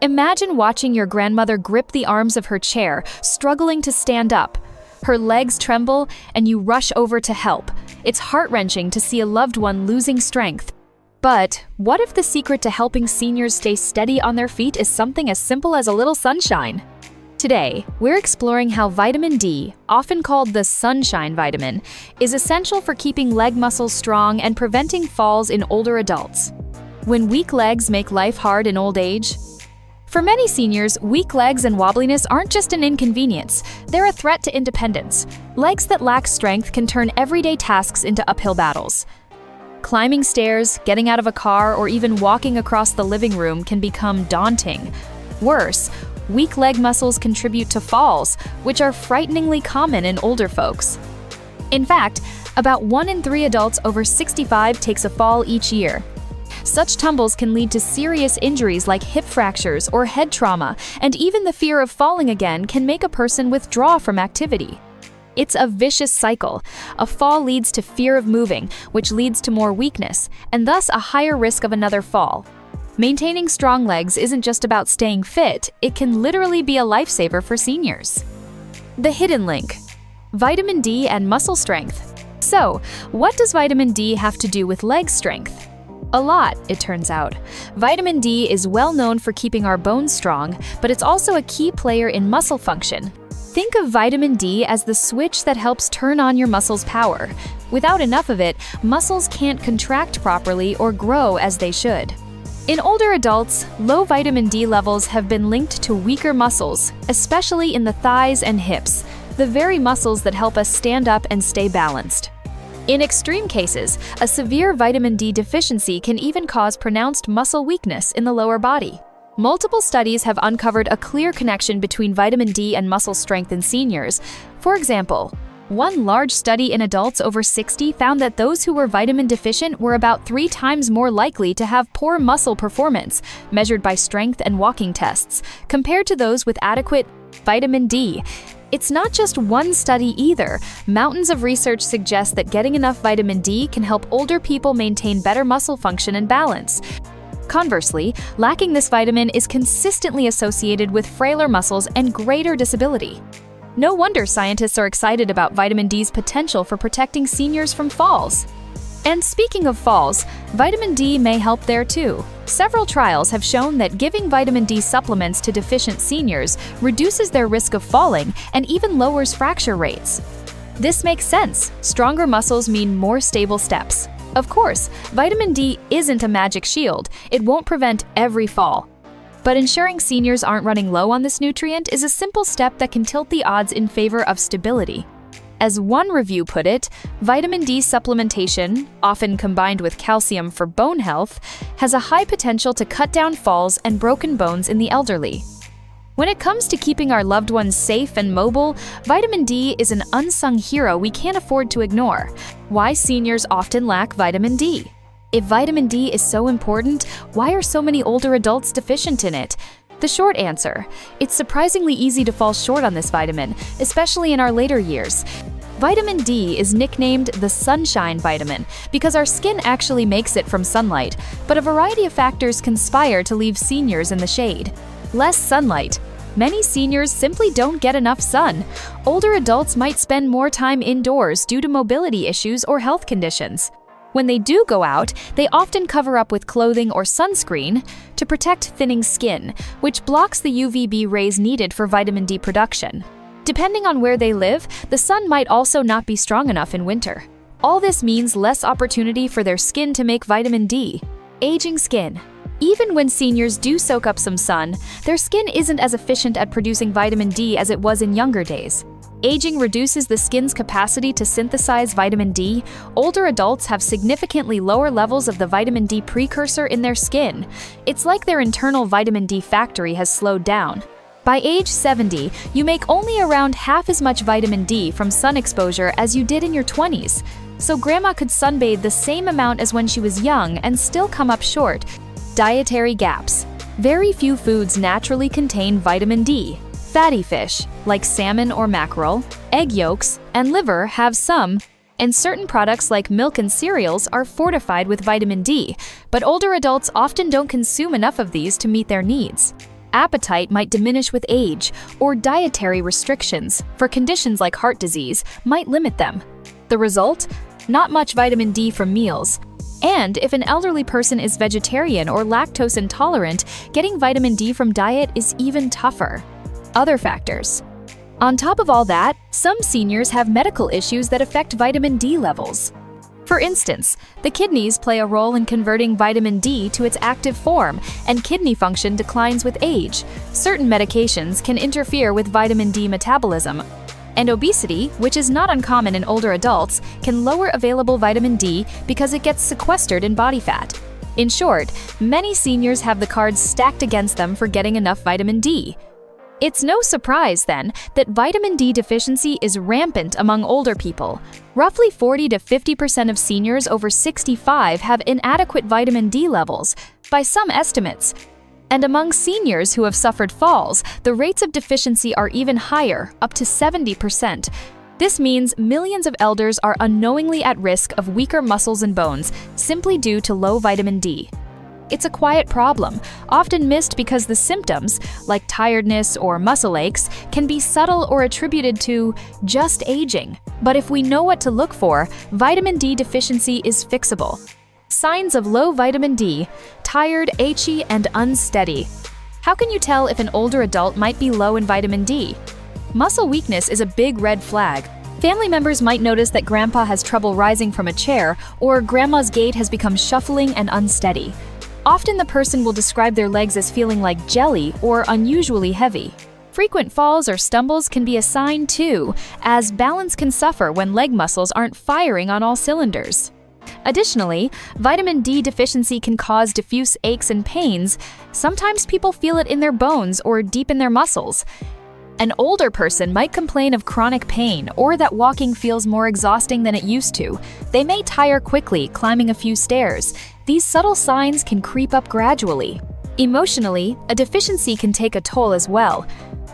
Imagine watching your grandmother grip the arms of her chair, struggling to stand up. Her legs tremble, and you rush over to help. It's heart-wrenching to see a loved one losing strength. But what if the secret to helping seniors stay steady on their feet is something as simple as a little sunshine? Today, we're exploring how vitamin D, often called the sunshine vitamin, is essential for keeping leg muscles strong and preventing falls in older adults. When weak legs make life hard in old age? For many seniors, weak legs and wobbliness aren't just an inconvenience, they're a threat to independence. Legs that lack strength can turn everyday tasks into uphill battles. Climbing stairs, getting out of a car, or even walking across the living room can become daunting. Worse, weak leg muscles contribute to falls, which are frighteningly common in older folks. In fact, about 1 in 3 adults over 65 takes a fall each year. Such tumbles can lead to serious injuries like hip fractures or head trauma, and even the fear of falling again can make a person withdraw from activity. It's a vicious cycle. A fall leads to fear of moving, which leads to more weakness, and thus a higher risk of another fall. Maintaining strong legs isn't just about staying fit, it can literally be a lifesaver for seniors. The hidden link: vitamin D and muscle strength. So, what does vitamin D have to do with leg strength? A lot, it turns out. Vitamin D is well known for keeping our bones strong, but it's also a key player in muscle function. Think of vitamin D as the switch that helps turn on your muscles' power. Without enough of it, muscles can't contract properly or grow as they should. In older adults, low vitamin D levels have been linked to weaker muscles, especially in the thighs and hips, the very muscles that help us stand up and stay balanced. In extreme cases, a severe vitamin D deficiency can even cause pronounced muscle weakness in the lower body. Multiple studies have uncovered a clear connection between vitamin D and muscle strength in seniors. For example, one large study in adults over 60 found that those who were vitamin deficient were about 3 times more likely to have poor muscle performance, measured by strength and walking tests, compared to those with adequate vitamin D. It's not just one study either. Mountains of research suggest that getting enough vitamin D can help older people maintain better muscle function and balance. Conversely, lacking this vitamin is consistently associated with frailer muscles and greater disability. No wonder scientists are excited about vitamin D's potential for protecting seniors from falls. And speaking of falls, vitamin D may help there too. Several trials have shown that giving vitamin D supplements to deficient seniors reduces their risk of falling and even lowers fracture rates. This makes sense. Stronger muscles mean more stable steps. Of course, vitamin D isn't a magic shield. It won't prevent every fall. But ensuring seniors aren't running low on this nutrient is a simple step that can tilt the odds in favor of stability. As one review put it, vitamin D supplementation, often combined with calcium for bone health, has a high potential to cut down falls and broken bones in the elderly. When it comes to keeping our loved ones safe and mobile, vitamin D is an unsung hero we can't afford to ignore. Why seniors often lack vitamin D? If vitamin D is so important, why are so many older adults deficient in it? The short answer: it's surprisingly easy to fall short on this vitamin, especially in our later years. Vitamin D is nicknamed the sunshine vitamin because our skin actually makes it from sunlight, but a variety of factors conspire to leave seniors in the shade. Less sunlight. Many seniors simply don't get enough sun. Older adults might spend more time indoors due to mobility issues or health conditions. When they do go out, they often cover up with clothing or sunscreen to protect thinning skin, which blocks the UVB rays needed for vitamin D production. Depending on where they live, the sun might also not be strong enough in winter. All this means less opportunity for their skin to make vitamin D. Aging skin. Even when seniors do soak up some sun, their skin isn't as efficient at producing vitamin D as it was in younger days. Aging reduces the skin's capacity to synthesize vitamin D. Older adults have significantly lower levels of the vitamin D precursor in their skin. It's like their internal vitamin D factory has slowed down. By age 70, you make only around half as much vitamin D from sun exposure as you did in your 20s. So grandma could sunbathe the same amount as when she was young and still come up short. Dietary gaps. Very few foods naturally contain vitamin D. Fatty fish, like salmon or mackerel, egg yolks, and liver have some, and certain products like milk and cereals are fortified with vitamin D, but older adults often don't consume enough of these to meet their needs. appetite might diminish with age, or dietary restrictions, for conditions like heart disease, might limit them. The result? Not much vitamin D from meals. And if an elderly person is vegetarian or lactose intolerant, getting vitamin D from diet is even tougher. Other factors. On top of all that, some seniors have medical issues that affect vitamin D levels. For instance, the kidneys play a role in converting vitamin D to its active form, and kidney function declines with age. Certain medications can interfere with vitamin D metabolism. And obesity, which is not uncommon in older adults, can lower available vitamin D because it gets sequestered in body fat. In short, many seniors have the cards stacked against them for getting enough vitamin D. It's no surprise, then, that vitamin D deficiency is rampant among older people. Roughly 40 to 50% of seniors over 65 have inadequate vitamin D levels, by some estimates. And among seniors who have suffered falls, the rates of deficiency are even higher, up to 70%. This means millions of elders are unknowingly at risk of weaker muscles and bones, simply due to low vitamin D. It's a quiet problem, often missed because the symptoms, like tiredness or muscle aches, can be subtle or attributed to just aging. But if we know what to look for, vitamin D deficiency is fixable. Signs of low vitamin D: tired, achy, and unsteady. How can you tell if an older adult might be low in vitamin D? Muscle weakness is a big red flag. Family members might notice that grandpa has trouble rising from a chair, or grandma's gait has become shuffling and unsteady. Often the person will describe their legs as feeling like jelly or unusually heavy. Frequent falls or stumbles can be a sign too, as balance can suffer when leg muscles aren't firing on all cylinders. Additionally, vitamin D deficiency can cause diffuse aches and pains. Sometimes people feel it in their bones or deep in their muscles. An older person might complain of chronic pain or that walking feels more exhausting than it used to. They may tire quickly climbing a few stairs. These subtle signs can creep up gradually. Emotionally, a deficiency can take a toll as well.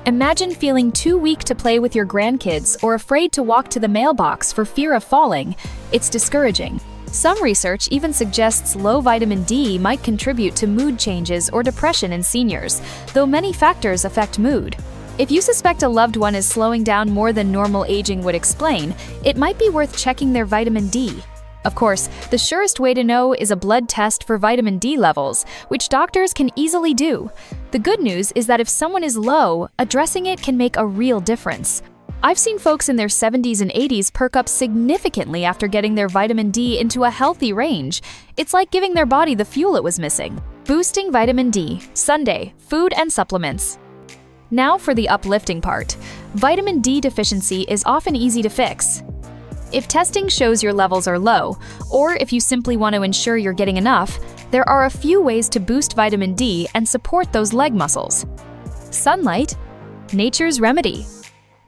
Imagine feeling too weak to play with your grandkids or afraid to walk to the mailbox for fear of falling. It's discouraging. Some research even suggests low vitamin D might contribute to mood changes or depression in seniors, though many factors affect mood. If you suspect a loved one is slowing down more than normal aging would explain, it might be worth checking their vitamin D. Of course, the surest way to know is a blood test for vitamin D levels, which doctors can easily do. The good news is that if someone is low, addressing it can make a real difference. I've seen folks in their 70s and 80s perk up significantly after getting their vitamin D into a healthy range. It's like giving their body the fuel it was missing. Boosting vitamin D, Sunday, food and supplements. Now for the uplifting part. Vitamin D deficiency is often easy to fix. If testing shows your levels are low, or if you simply want to ensure you're getting enough, there are a few ways to boost vitamin D and support those leg muscles. Sunlight, nature's remedy.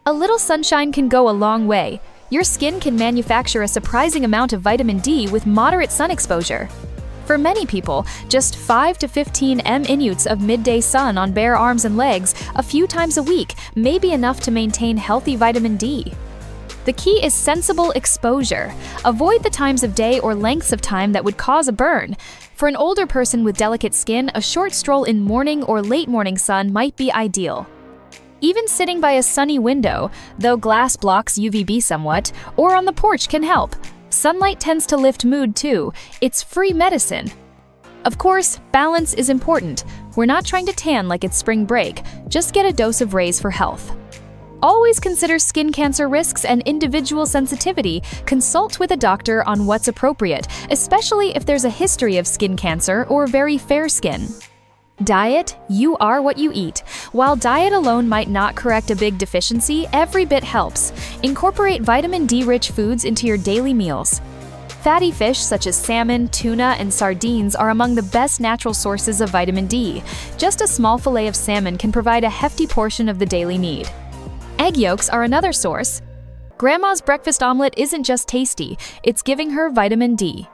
A little sunshine can go a long way. Your skin can manufacture a surprising amount of vitamin D with moderate sun exposure. For many people, just 5 to 15 minutes of midday sun on bare arms and legs a few times a week may be enough to maintain healthy vitamin D. The key is sensible exposure. Avoid the times of day or lengths of time that would cause a burn. For an older person with delicate skin, a short stroll in morning or late morning sun might be ideal. Even sitting by a sunny window, though glass blocks UVB somewhat, or on the porch can help. Sunlight tends to lift mood too. It's free medicine. Of course, balance is important. We're not trying to tan like it's spring break. Just get a dose of rays for health. Always consider skin cancer risks and individual sensitivity. Consult with a doctor on what's appropriate, especially if there's a history of skin cancer or very fair skin. Diet, you are what you eat. While diet alone might not correct a big deficiency, every bit helps. Incorporate vitamin D-rich foods into your daily meals. Fatty fish such as salmon, tuna, and sardines are among the best natural sources of vitamin D. Just a small fillet of salmon can provide a hefty portion of the daily need. Egg yolks are another source. Grandma's breakfast omelet isn't just tasty, it's giving her vitamin D.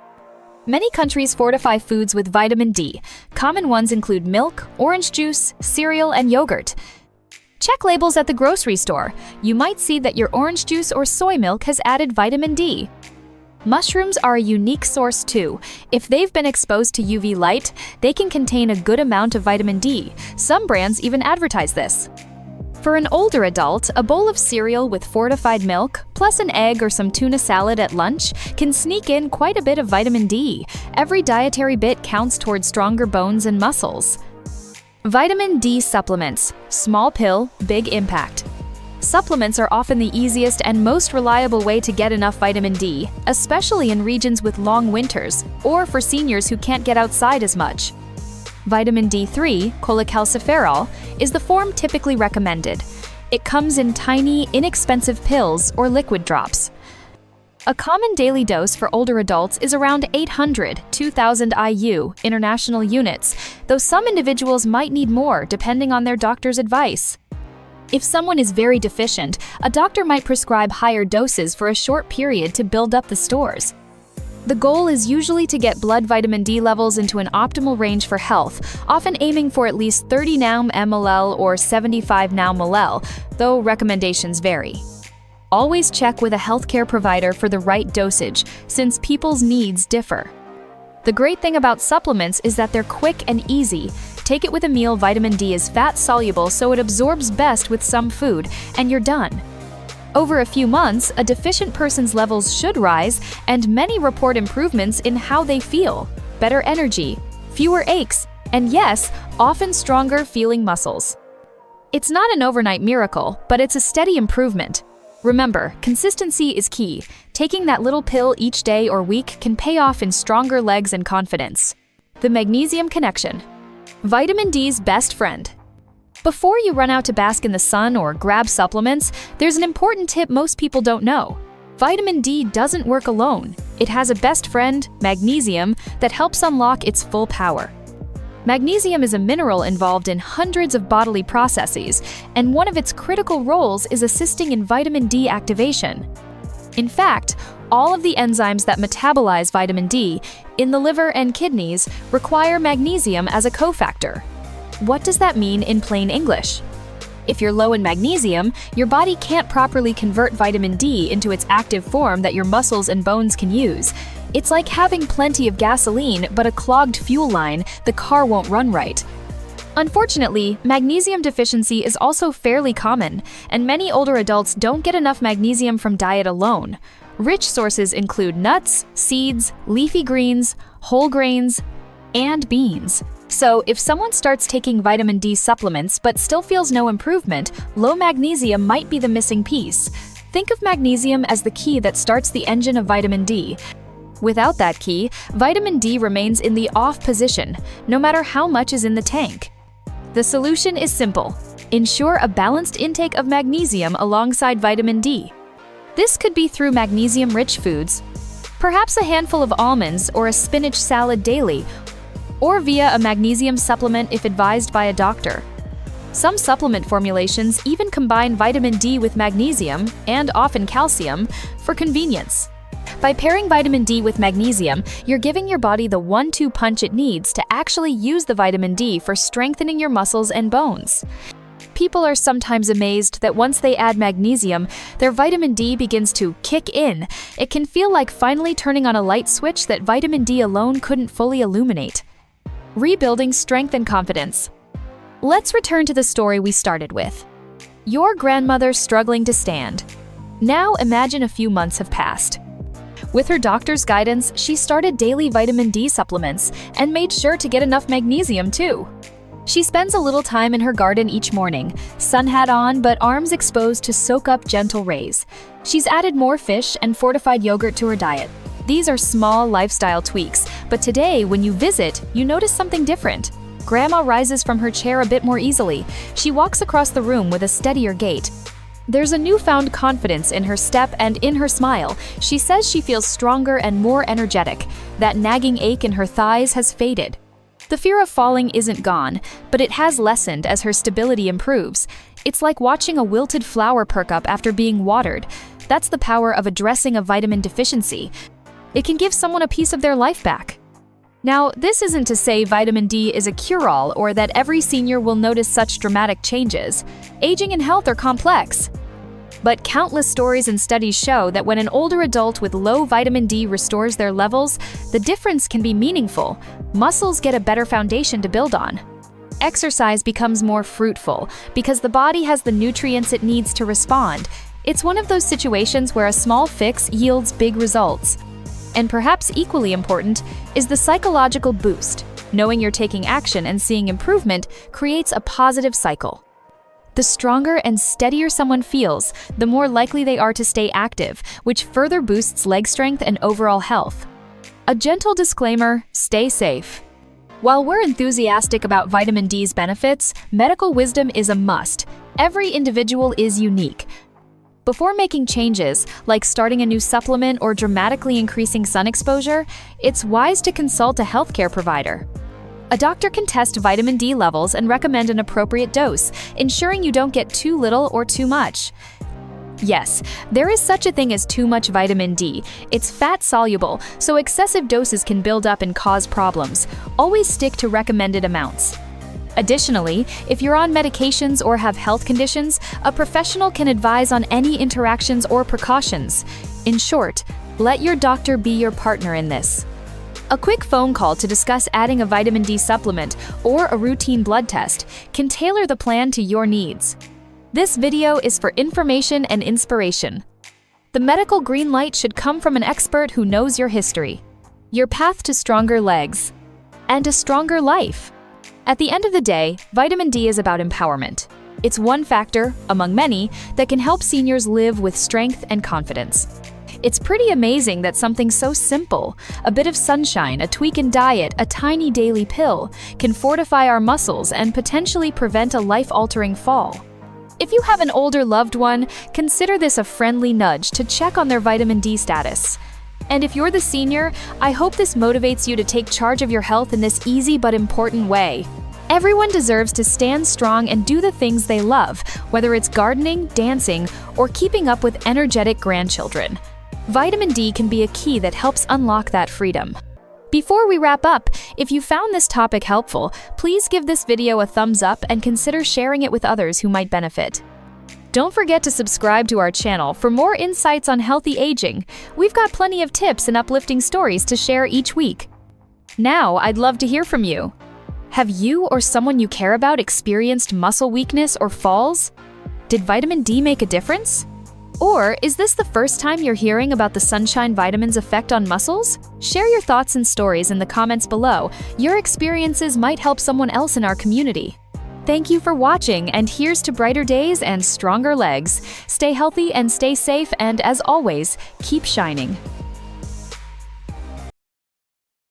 Many countries fortify foods with vitamin D. Common ones include milk, orange juice, cereal, and yogurt. Check labels at the grocery store. You might see that your orange juice or soy milk has added vitamin D. Mushrooms are a unique source too. If they've been exposed to UV light, they can contain a good amount of vitamin D. Some brands even advertise this. For an older adult, a bowl of cereal with fortified milk, plus an egg or some tuna salad at lunch, can sneak in quite a bit of vitamin D. Every dietary bit counts towards stronger bones and muscles. Vitamin D supplements. Small pill, big impact. Supplements are often the easiest and most reliable way to get enough vitamin D, especially in regions with long winters, or for seniors who can't get outside as much. Vitamin D3, cholecalciferol, is the form typically recommended. It comes in tiny, inexpensive pills or liquid drops. A common daily dose for older adults is around 800, 2000 IU, international units, though some individuals might need more depending on their doctor's advice. If someone is very deficient, a doctor might prescribe higher doses for a short period to build up the stores. The goal is usually to get blood vitamin D levels into an optimal range for health, often aiming for at least 30 nmol or 75 nmol, though recommendations vary. Always check with a healthcare provider for the right dosage, since people's needs differ. The great thing about supplements is that they're quick and easy. Take it with a meal. Vitamin D is fat-soluble, so it absorbs best with some food, and you're done. Over a few months, a deficient person's levels should rise, and many report improvements in how they feel. Better energy, fewer aches, and yes, often stronger feeling muscles. It's not an overnight miracle, but it's a steady improvement. Remember, consistency is key. Taking that little pill each day or week can pay off in stronger legs and confidence. The magnesium connection. Vitamin D's best friend. Before you run out to bask in the sun or grab supplements, there's an important tip most people don't know. Vitamin D doesn't work alone. It has a best friend, magnesium, that helps unlock its full power. Magnesium is a mineral involved in hundreds of bodily processes, and one of its critical roles is assisting in vitamin D activation. In fact, all of the enzymes that metabolize vitamin D in the liver and kidneys require magnesium as a cofactor. What does that mean in plain English? If you're low in magnesium, your body can't properly convert vitamin D into its active form that your muscles and bones can use. It's like having plenty of gasoline but a clogged fuel line. The car won't run right. Unfortunately, magnesium deficiency is also fairly common, and many older adults don't get enough magnesium from diet alone. Rich sources include nuts, seeds, leafy greens, whole grains, and beans. So, if someone starts taking vitamin D supplements but still feels no improvement, low magnesium might be the missing piece. Think of magnesium as the key that starts the engine of vitamin D. Without that key, vitamin D remains in the off position, no matter how much is in the tank. The solution is simple. Ensure a balanced intake of magnesium alongside vitamin D. This could be through magnesium-rich foods, perhaps a handful of almonds or a spinach salad daily, or via a magnesium supplement if advised by a doctor. Some supplement formulations even combine vitamin D with magnesium, and often calcium, for convenience. By pairing vitamin D with magnesium, you're giving your body the 1-2 punch it needs to actually use the vitamin D for strengthening your muscles and bones. People are sometimes amazed that once they add magnesium, their vitamin D begins to kick in. It can feel like finally turning on a light switch that vitamin D alone couldn't fully illuminate. Rebuilding strength and confidence. Let's return to the story we started with. Your grandmother struggling to stand. Now imagine a few months have passed. With her doctor's guidance, she started daily vitamin D supplements and made sure to get enough magnesium too. She spends a little time in her garden each morning, sun hat on but arms exposed to soak up gentle rays. She's added more fish and fortified yogurt to her diet. These are small lifestyle tweaks, but today when you visit, you notice something different. Grandma rises from her chair a bit more easily. She walks across the room with a steadier gait. There's a newfound confidence in her step and in her smile. She says she feels stronger and more energetic. That nagging ache in her thighs has faded. The fear of falling isn't gone, but it has lessened as her stability improves. It's like watching a wilted flower perk up after being watered. That's the power of addressing a vitamin deficiency. It can give someone a piece of their life back. Now, this isn't to say vitamin D is a cure-all or that every senior will notice such dramatic changes. Aging and health are complex. But countless stories and studies show that when an older adult with low vitamin D restores their levels, the difference can be meaningful. Muscles get a better foundation to build on. Exercise becomes more fruitful because the body has the nutrients it needs to respond. It's one of those situations where a small fix yields big results. And perhaps equally important is the psychological boost. Knowing you're taking action and seeing improvement creates a positive cycle. The stronger and steadier someone feels, the more likely they are to stay active, which further boosts leg strength and overall health. A gentle disclaimer: stay safe. While we're enthusiastic about vitamin D's benefits, medical wisdom is a must. Every individual is unique. Before making changes, like starting a new supplement or dramatically increasing sun exposure, it's wise to consult a healthcare provider. A doctor can test vitamin D levels and recommend an appropriate dose, ensuring you don't get too little or too much. Yes, there is such a thing as too much vitamin D. It's fat-soluble, so excessive doses can build up and cause problems. Always stick to recommended amounts. Additionally, if you're on medications or have health conditions, a professional can advise on any interactions or precautions. In short, let your doctor be your partner in this. A quick phone call to discuss adding a vitamin D supplement or a routine blood test can tailor the plan to your needs. This video is for information and inspiration. The medical green light should come from an expert who knows your history, your path to stronger legs, and a stronger life. At the end of the day, vitamin D is about empowerment. It's one factor, among many, that can help seniors live with strength and confidence. It's pretty amazing that something so simple, a bit of sunshine, a tweak in diet, a tiny daily pill, can fortify our muscles and potentially prevent a life-altering fall. If you have an older loved one, consider this a friendly nudge to check on their vitamin D status. And if you're the senior, I hope this motivates you to take charge of your health in this easy but important way. Everyone deserves to stand strong and do the things they love, whether it's gardening, dancing, or keeping up with energetic grandchildren. Vitamin D can be a key that helps unlock that freedom. Before we wrap up, if you found this topic helpful, please give this video a thumbs up and consider sharing it with others who might benefit. Don't forget to subscribe to our channel for more insights on healthy aging. We've got plenty of tips and uplifting stories to share each week. Now, I'd love to hear from you. Have you or someone you care about experienced muscle weakness or falls? Did vitamin D make a difference? Or is this the first time you're hearing about the sunshine vitamin's effect on muscles? Share your thoughts and stories in the comments below. Your experiences might help someone else in our community. Thank you for watching, and here's to brighter days and stronger legs. Stay healthy and stay safe, and as always, keep shining.